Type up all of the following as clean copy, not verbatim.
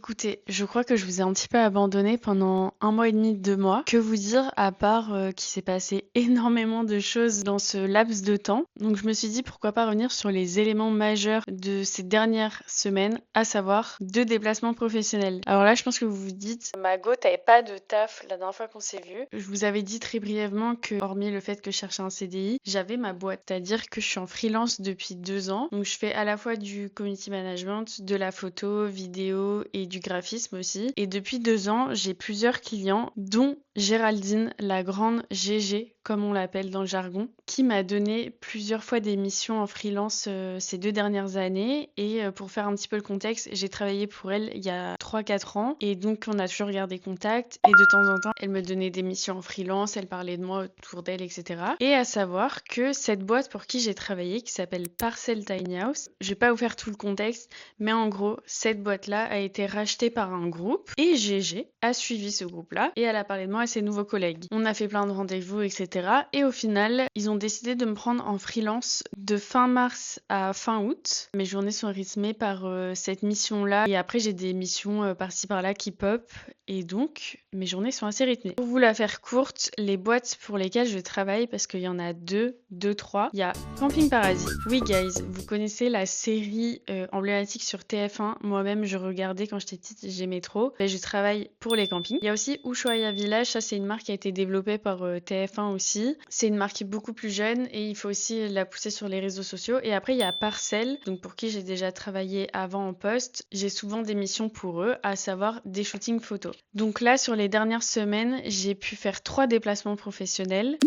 Écoutez, je crois que je vous ai un petit peu abandonné pendant 1 mois et demi, 2 mois. Que vous dire à part, qu'il s'est passé énormément de choses dans ce laps de temps. Donc je me suis dit pourquoi pas revenir sur les éléments majeurs de ces dernières semaines, à savoir 2 déplacements professionnels. Alors là, je pense que vous vous dites: «Margot, tu pas de taf la dernière fois qu'on s'est vu». Je vous avais dit très brièvement que, hormis le fait que je cherchais un CDI, j'avais ma boîte. C'est-à-dire que je suis en freelance depuis 2 ans. Donc je fais à la fois du community management, de la photo, vidéo et du graphisme aussi. Et depuis 2 ans, j'ai plusieurs clients, dont Géraldine, la grande GG, comme on l'appelle dans le jargon, qui m'a donné plusieurs fois des missions en freelance ces 2 dernières années. Et pour faire un petit peu le contexte, j'ai travaillé pour elle il y a 3-4 ans. Et donc, on a toujours gardé contact. Et de temps en temps, elle me donnait des missions en freelance, elle parlait de moi autour d'elle, etc. Et à savoir que cette boîte pour qui j'ai travaillé, qui s'appelle Parcel Tiny House, je vais pas vous faire tout le contexte, mais en gros, cette boîte-là a été rachetée par un groupe et GG a suivi ce groupe-là et elle a parlé de moi à ses nouveaux collègues. On a fait plein de rendez-vous, etc. Et au final, ils ont décidé de me prendre en freelance de fin mars à fin août. Mes journées sont rythmées par cette mission-là et après j'ai des missions par-ci par-là qui pop et donc mes journées sont assez rythmées. Pour vous la faire courte, les boîtes pour lesquelles je travaille, parce qu'il y en a deux, trois, il y a Camping Paradis. Oui guys, vous connaissez la série emblématique sur TF1. Moi-même, je regardais quand j'étais petite, j'aimais trop. Et je travaille pour les campings. Il y a aussi Ushuaïa Village, ça c'est une marque qui a été développée par TF1 aussi. C'est une marque beaucoup plus jeune et il faut aussi la pousser sur les réseaux sociaux. Et après, il y a Parcel, donc pour qui j'ai déjà travaillé avant en poste. J'ai souvent des missions pour eux, à savoir des shootings photos. Donc là, sur les dernières semaines, j'ai pu faire 3 déplacements professionnels.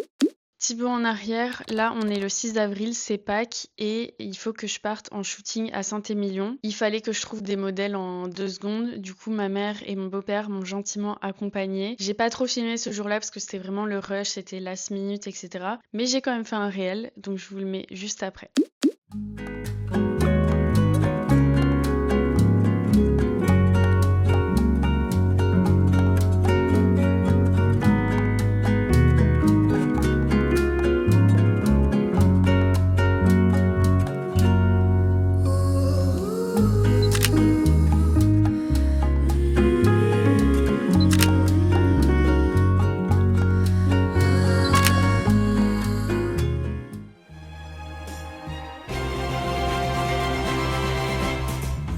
Petit bond en arrière, là on est le 6 avril, c'est Pâques et il faut que je parte en shooting à Saint-Émilion. Il fallait que je trouve des modèles en 2 secondes, du coup ma mère et mon beau-père m'ont gentiment accompagnée. J'ai pas trop filmé ce jour-là parce que c'était vraiment le rush, c'était last minute, etc. Mais j'ai quand même fait un réel, donc je vous le mets juste après.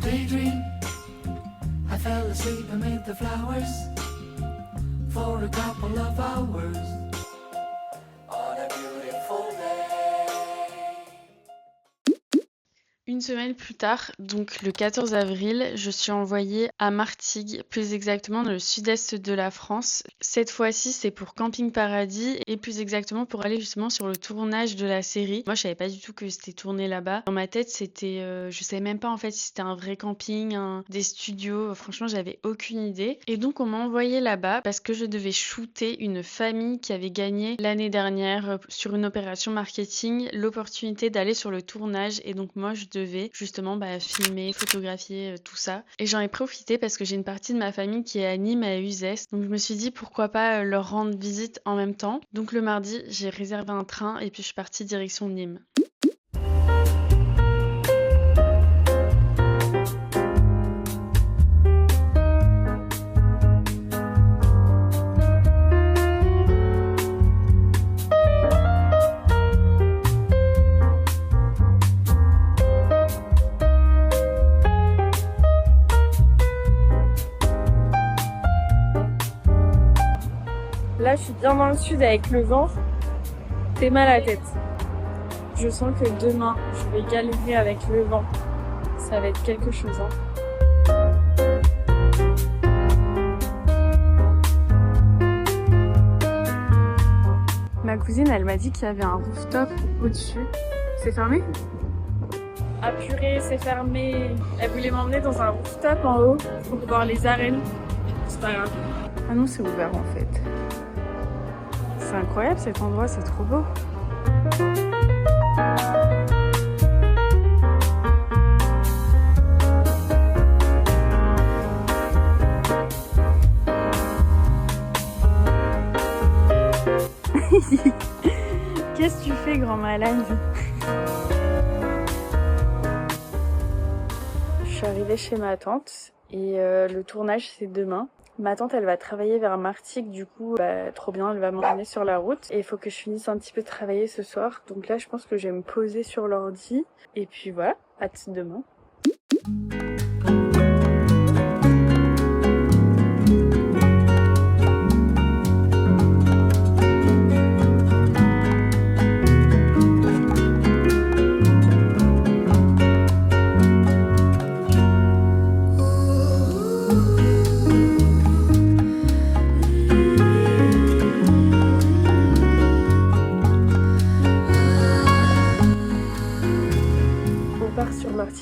Daydream, I fell asleep amid the flowers for a couple of hours on a beautiful day. Une semaine plus tard, donc le 14 avril, je suis envoyée à Martigues, plus exactement dans le sud-est de la France. Cette fois-ci, c'est pour Camping Paradis et plus exactement pour aller justement sur le tournage de la série. Moi, je savais pas du tout que c'était tourné là-bas. Dans ma tête, c'était, je savais même pas en fait si c'était un vrai camping, des studios. Franchement, j'avais aucune idée. Et donc, on m'a envoyée là-bas parce que je devais shooter une famille qui avait gagné l'année dernière sur une opération marketing l'opportunité d'aller sur le tournage. Et donc, moi, je devais justement filmer, photographier, tout ça. Et j'en ai profité parce que j'ai une partie de ma famille qui est à Nîmes, à Uzès. Donc je me suis dit pourquoi pas leur rendre visite en même temps. Donc le mardi, j'ai réservé un train et puis je suis partie direction Nîmes. Là, je suis bien dans le sud avec le vent. C'est mal à la tête. Je sens que demain, je vais galérer avec le vent. Ça va être quelque chose, hein. Ma cousine, elle m'a dit qu'il y avait un rooftop au-dessus. C'est fermé? Ah purée, c'est fermé. Elle voulait m'emmener dans un rooftop en haut pour voir les arènes. C'est pas grave. Ah non, c'est ouvert en fait. C'est incroyable cet endroit, c'est trop beau. Qu'est-ce que tu fais, grand malade? Je suis arrivée chez ma tante Et le tournage, c'est demain. Ma tante, elle va travailler vers Martigues, du coup, trop bien, elle va m'emmener sur la route. Et il faut que je finisse un petit peu de travailler ce soir. Donc là, je pense que je vais me poser sur l'ordi. Et puis voilà, hâte demain.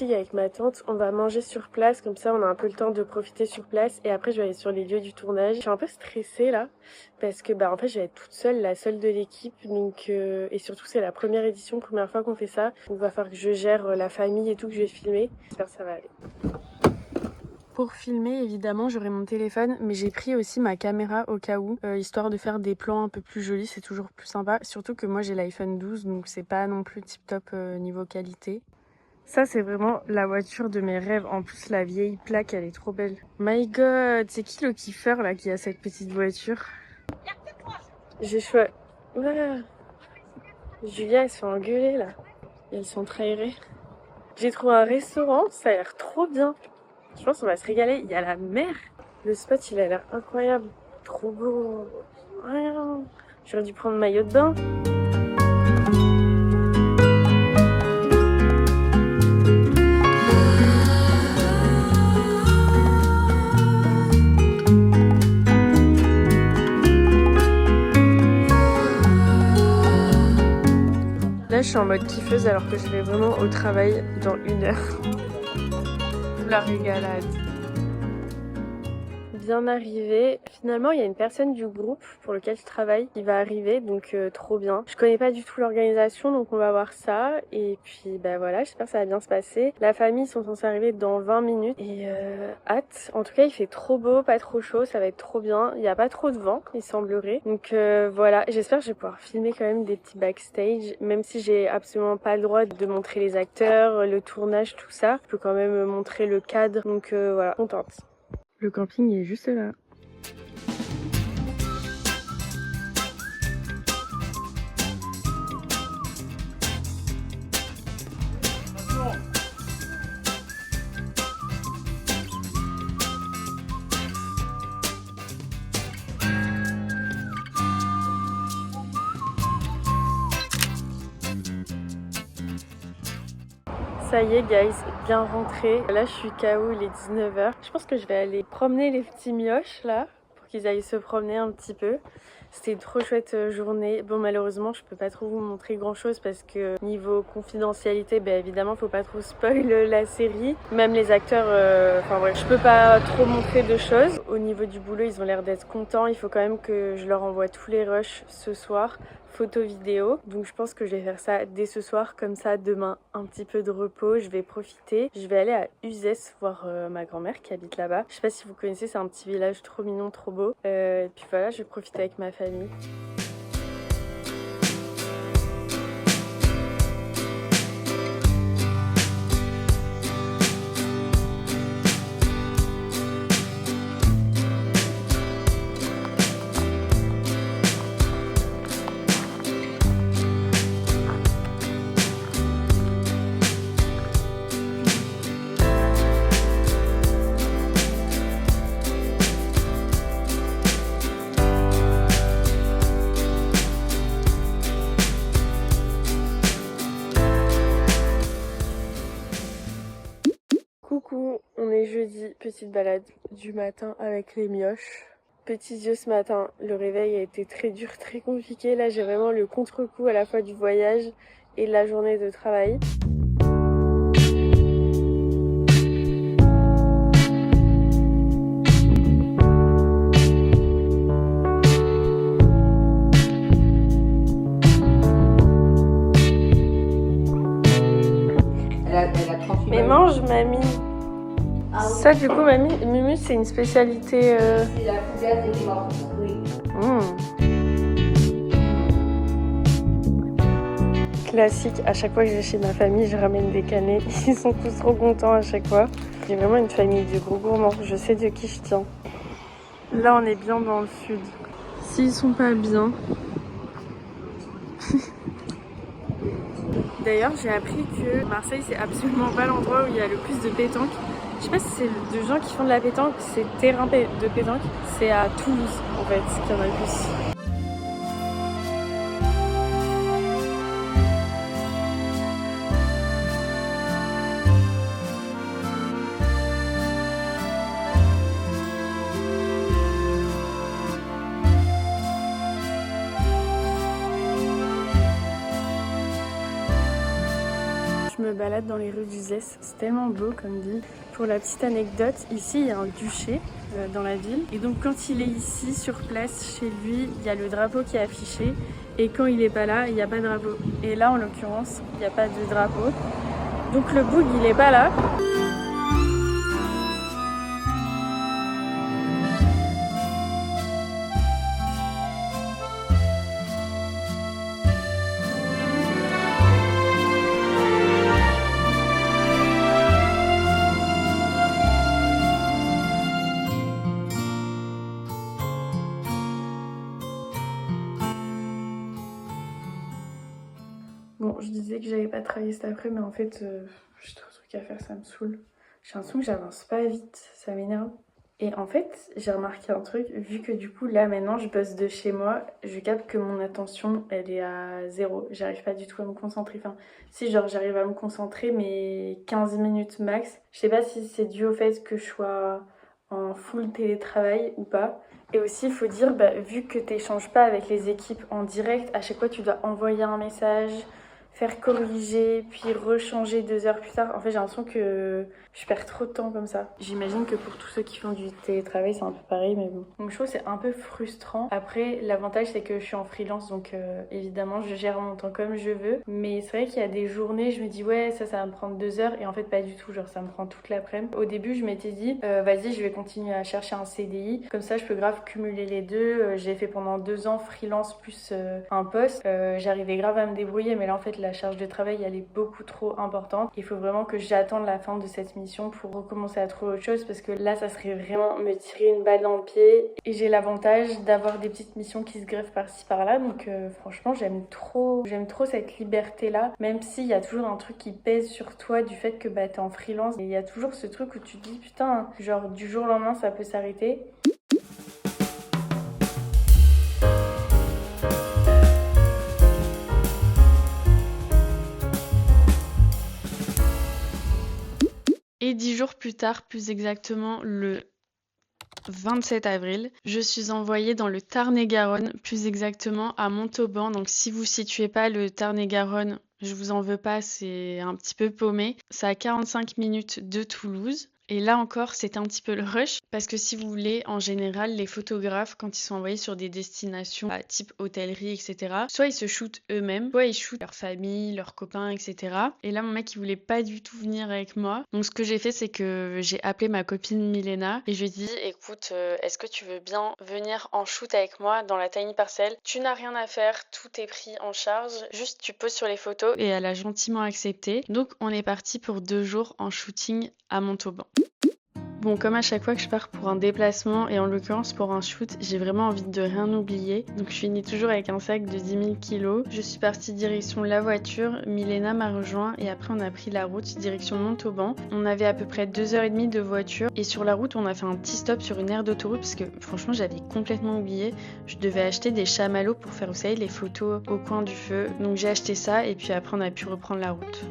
Avec ma tante, on va manger sur place, comme ça on a un peu le temps de profiter sur place et après je vais aller sur les lieux du tournage. Je suis un peu stressée là parce que en fait je vais être toute seule, la seule de l'équipe, donc et surtout c'est la première édition, première fois qu'on fait ça, donc il va falloir que je gère la famille et tout que je vais filmer. J'espère que ça va aller. Pour filmer, évidemment, j'aurai mon téléphone, mais j'ai pris aussi ma caméra au cas où, histoire de faire des plans un peu plus jolis, c'est toujours plus sympa. Surtout que moi j'ai l'iPhone 12, donc c'est pas non plus tip top niveau qualité. Ça, c'est vraiment la voiture de mes rêves. En plus, la vieille plaque, elle est trop belle. My God, c'est qui le kiffeur là qui a cette petite voiture? J'ai choisi. Voilà. Julia, elle se fait engueuler là. Et elles sont trahirées. J'ai trouvé un restaurant, ça a l'air trop bien. Je pense qu'on va se régaler. Il y a la mer. Le spot, il a l'air incroyable. Trop beau. Rien. J'aurais dû prendre maillot de bain. Là, je suis en mode kiffeuse alors que je vais vraiment au travail dans 1 heure. La régalade. Bien arrivé. Finalement, il y a une personne du groupe pour lequel je travaille qui va arriver, donc trop bien. Je connais pas du tout l'organisation, donc on va voir ça. Et puis voilà, j'espère que ça va bien se passer. La famille sont censés arriver dans 20 minutes et hâte. En tout cas, il fait trop beau, pas trop chaud, ça va être trop bien. Il n'y a pas trop de vent, il semblerait. Donc voilà, j'espère que je vais pouvoir filmer quand même des petits backstage, même si j'ai absolument pas le droit de montrer les acteurs, le tournage, tout ça. Je peux quand même montrer le cadre, donc voilà, contente. Le camping est juste là. Ça y est guys, bien rentré. Là je suis KO, il est 19h. Je pense que je vais aller promener les petits mioches là, pour qu'ils aillent se promener un petit peu. C'était une trop chouette journée. Bon, malheureusement je peux pas trop vous montrer grand chose parce que niveau confidentialité, évidemment faut pas trop spoil la série. Même les acteurs, enfin bref, je peux pas trop montrer de choses. Au niveau du boulot, ils ont l'air d'être contents. Il faut quand même que je leur envoie tous les rushs ce soir. Photo vidéo, donc je pense que je vais faire ça dès ce soir, comme ça demain un petit peu de repos, je vais profiter. Je vais aller à Uzès voir ma grand-mère qui habite là-bas. Je sais pas si vous connaissez, c'est un petit village trop mignon, trop beau. Et puis voilà, je vais profiter avec ma famille. Coucou, on est jeudi, petite balade du matin avec les mioches. Petits yeux ce matin, le réveil a été très dur, très compliqué. Là j'ai vraiment le contre-coup à la fois du voyage et de la journée de travail. Mais mange, mamie. Ah oui. Ça, du coup, mamie, Mumu, c'est une spécialité. C'est la fougasse des morts, oui. Classique, à chaque fois que je vais chez ma famille, je ramène des canets. Ils sont tous trop contents à chaque fois. C'est vraiment une famille de gros gourmands, je sais de qui je tiens. Là on est bien dans le sud. S'ils sont pas bien... D'ailleurs j'ai appris que Marseille c'est absolument pas l'endroit où il y a le plus de pétanque. Je sais pas si c'est de gens qui font de la pétanque, c'est terrain de pétanque. C'est à Toulouse en fait qu'il y en a le plus. Je me balade dans les rues d'Uzès, c'est tellement beau comme ville. Pour la petite anecdote, ici il y a un duché dans la ville. Et donc quand il est ici sur place chez lui, il y a le drapeau qui est affiché. Et quand il n'est pas là, il n'y a pas de drapeau. Et là en l'occurrence, il n'y a pas de drapeau. Donc le boug il n'est pas là. Bon, je disais que j'allais pas travailler cet après, mais en fait, j'ai trop de trucs à faire, ça me saoule. J'ai l'impression que j'avance pas vite, ça m'énerve. Et en fait, j'ai remarqué un truc, vu que du coup, là, maintenant, je bosse de chez moi, je capte que mon attention, elle est à 0. J'arrive pas du tout à me concentrer. Enfin, si, genre, j'arrive à me concentrer, mais 15 minutes max. Je sais pas si c'est dû au fait que je sois en full télétravail ou pas. Et aussi, il faut dire, vu que t'échanges pas avec les équipes en direct, à chaque fois, tu dois envoyer un message, faire corriger, puis rechanger 2 heures plus tard. En fait, j'ai l'impression que je perds trop de temps comme ça. J'imagine que pour tous ceux qui font du télétravail, c'est un peu pareil, mais bon. Donc je trouve que c'est un peu frustrant. Après, l'avantage, c'est que je suis en freelance, donc évidemment, je gère mon temps comme je veux. Mais c'est vrai qu'il y a des journées, je me dis, ouais, ça va me prendre 2 heures, et en fait, pas du tout. Genre, ça me prend toute l'après-midi. Au début, je m'étais dit, vas-y, je vais continuer à chercher un CDI. Comme ça, je peux grave cumuler les deux. J'ai fait pendant 2 ans freelance plus un poste. J'arrivais grave à me débrouiller, mais là, en fait, la charge de travail, elle est beaucoup trop importante. Il faut vraiment que j'attende la fin de cette mission pour recommencer à trouver autre chose, parce que là, ça serait vraiment me tirer une balle dans le pied. Et j'ai l'avantage d'avoir des petites missions qui se greffent par-ci par-là. Donc franchement, j'aime trop cette liberté-là. Même s'il y a toujours un truc qui pèse sur toi du fait que t'es en freelance. Et il y a toujours ce truc où tu te dis, putain, genre du jour au lendemain, ça peut s'arrêter. Et 10 jours plus tard, plus exactement le 27 avril, je suis envoyée dans le Tarn-et-Garonne, plus exactement à Montauban. Donc si vous situez pas le Tarn-et-Garonne, je vous en veux pas, c'est un petit peu paumé. C'est à 45 minutes de Toulouse. Et là encore, c'était un petit peu le rush, parce que si vous voulez, en général, les photographes, quand ils sont envoyés sur des destinations type hôtellerie, etc., soit ils se shootent eux-mêmes, soit ils shootent leur famille, leurs copains, etc. Et là, mon mec, il voulait pas du tout venir avec moi. Donc ce que j'ai fait, c'est que j'ai appelé ma copine Milena, et je lui ai dit, écoute, est-ce que tu veux bien venir en shoot avec moi dans la tiny parcelle? Tu n'as rien à faire, tout est pris en charge, juste tu poses sur les photos. Et elle a gentiment accepté. Donc on est parti pour 2 jours en shooting à Montauban. Bon, comme à chaque fois que je pars pour un déplacement, et en l'occurrence pour un shoot, j'ai vraiment envie de rien oublier. Donc je finis toujours avec un sac de 10 000 kilos. Je suis partie direction la voiture, Milena m'a rejoint et après on a pris la route direction Montauban. On avait à peu près 2h30 de voiture et sur la route on a fait un petit stop sur une aire d'autoroute parce que franchement j'avais complètement oublié. Je devais acheter des chamallows pour faire, vous savez, les photos au coin du feu. Donc j'ai acheté ça et puis après on a pu reprendre la route.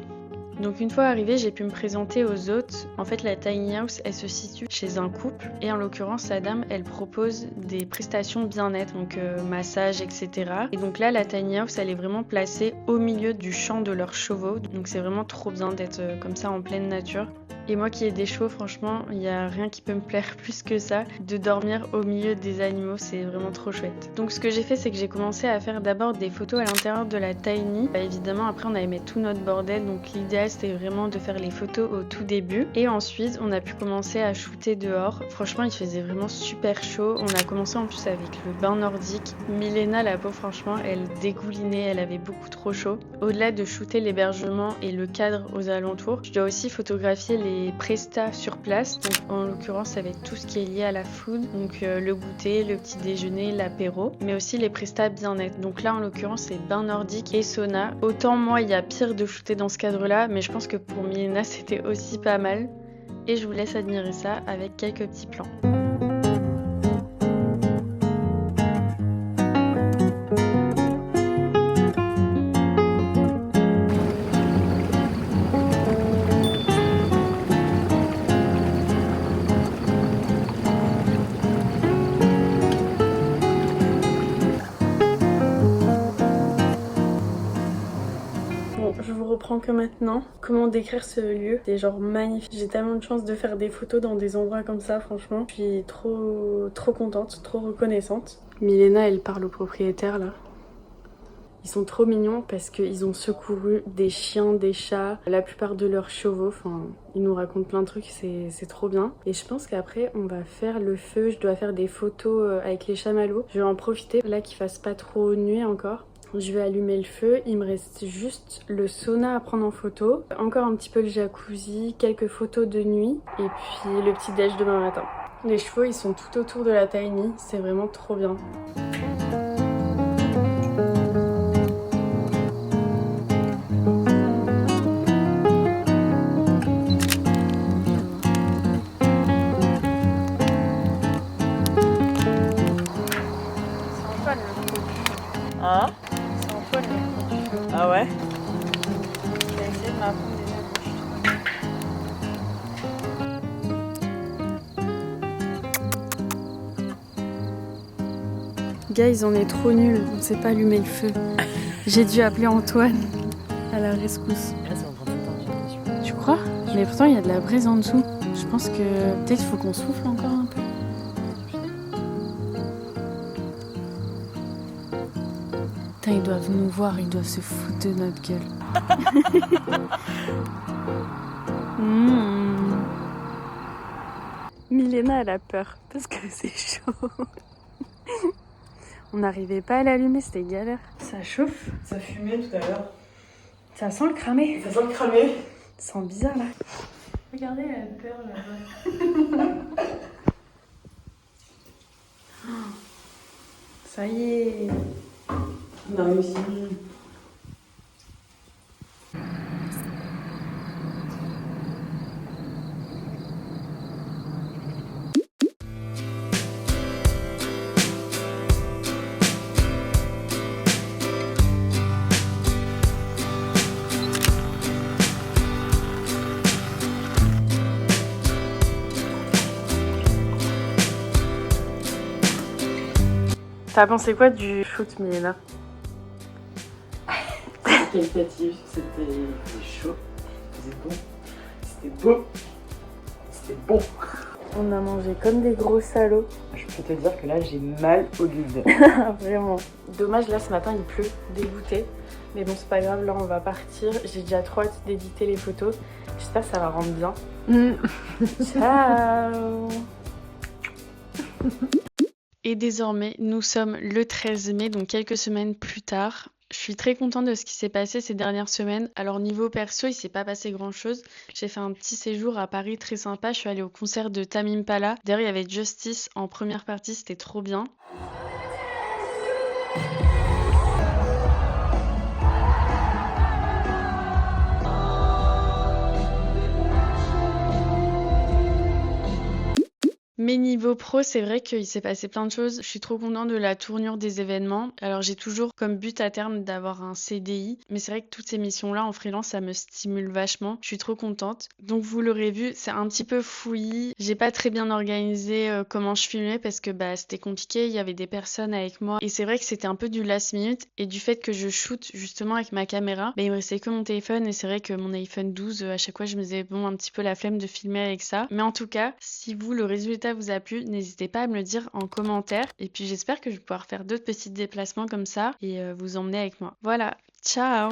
Donc une fois arrivée, j'ai pu me présenter aux hôtes. En fait, la tiny house, elle se situe chez un couple. Et en l'occurrence, la dame, elle propose des prestations bien-être, donc massage, etc. Et donc là, la tiny house, elle est vraiment placée au milieu du champ de leurs chevaux. Donc c'est vraiment trop bien d'être comme ça en pleine nature. Et moi qui ai des chevaux, franchement, il n'y a rien qui peut me plaire plus que ça. De dormir au milieu des animaux, c'est vraiment trop chouette. Donc ce que j'ai fait, c'est que j'ai commencé à faire d'abord des photos à l'intérieur de la tiny. Évidemment, après, on avait mis tout notre bordel. Donc l'idéal, c'était vraiment de faire les photos au tout début. Et ensuite, on a pu commencer à shooter dehors. Franchement, il faisait vraiment super chaud. On a commencé en plus avec le bain nordique. Milena, la peau, franchement, elle dégoulinait. Elle avait beaucoup trop chaud. Au-delà de shooter l'hébergement et le cadre aux alentours, je dois aussi photographier les des prestats sur place. Donc, en l'occurrence, ça va être tout ce qui est lié à la food. Donc, le goûter, le petit déjeuner, l'apéro. Mais aussi les prestats bien-être. Donc là, en l'occurrence, c'est bain nordique et sauna. Autant moi, il y a pire de shooter dans ce cadre-là. Mais je pense que pour Milena, c'était aussi pas mal. Et je vous laisse admirer ça avec quelques petits plans. Je vous reprends que maintenant. Comment décrire ce lieu? C'est genre magnifique. J'ai tellement de chance de faire des photos dans des endroits comme ça, franchement. Je suis trop contente, trop reconnaissante. Milena, elle parle au propriétaire là. Ils sont trop mignons parce qu'ils ont secouru des chiens, des chats, la plupart de leurs chevaux. Enfin, ils nous racontent plein de trucs, c'est trop bien. Et je pense qu'après, on va faire le feu. Je dois faire des photos avec les chamallows. Je vais en profiter là qu'il fasse pas trop nuit encore. Je vais allumer le feu, il me reste juste le sauna à prendre en photo, encore un petit peu le jacuzzi, quelques photos de nuit et puis le petit déj demain matin. Les chevaux ils sont tout autour de la tiny, c'est vraiment trop bien. Hein? Ah ouais? J'ai essayé de m'apprendre des Guys, on est trop nuls, on sait pas allumer le feu. J'ai dû appeler Antoine à la rescousse. Là, c'est en train de s'éteindre. Tu crois? Mais pourtant, il y a de la braise en dessous. Je pense que peut-être il faut qu'on souffle encore un peu. Putain, ils doivent nous voir, ils doivent se foutre de notre gueule. Milena, elle a peur parce que c'est chaud. On n'arrivait pas à l'allumer, c'était galère. Ça chauffe. Ça fumait tout à l'heure. Ça sent le cramé. Ça sent le cramé. Ça sent bizarre là. Regardez, elle a peur là-bas. Ça y est. On a réussi. T'as pensé quoi du shoot, Milena? Qualitatif, c'était chaud, c'était bon, c'était beau, c'était bon. On a mangé comme des gros salauds. Je peux te dire que là j'ai mal au bide. Vraiment. Dommage, là ce matin il pleut, dégoûté. Mais bon, c'est pas grave, là on va partir. J'ai déjà trop hâte d'éditer les photos. J'espère que ça va rendre bien. Ciao. Et désormais, nous sommes le 13 mai, donc quelques semaines plus tard. Je suis très contente de ce qui s'est passé ces dernières semaines. Alors niveau perso, il s'est pas passé grand chose. J'ai fait un petit séjour à Paris très sympa. Je suis allée au concert de Tame Impala. D'ailleurs, il y avait Justice en première partie, c'était trop bien. Mais niveau pro, c'est vrai qu'il s'est passé plein de choses. Je suis trop contente de la tournure des événements. Alors j'ai toujours comme but à terme d'avoir un CDI. Mais c'est vrai que toutes ces missions-là en freelance, ça me stimule vachement. Je suis trop contente. Donc vous l'aurez vu, c'est un petit peu fouillis. J'ai pas très bien organisé comment je filmais parce que c'était compliqué. Il y avait des personnes avec moi. Et c'est vrai que c'était un peu du last minute. Et du fait que je shoote justement avec ma caméra, il me restait que mon téléphone. Et c'est vrai que mon iPhone 12, à chaque fois, je me disais bon, un petit peu la flemme de filmer avec ça. Mais en tout cas, si vous, le résultat vous a plu, n'hésitez pas à me le dire en commentaire. Et puis j'espère que je vais pouvoir faire d'autres petits déplacements comme ça et vous emmener avec moi. Voilà, ciao!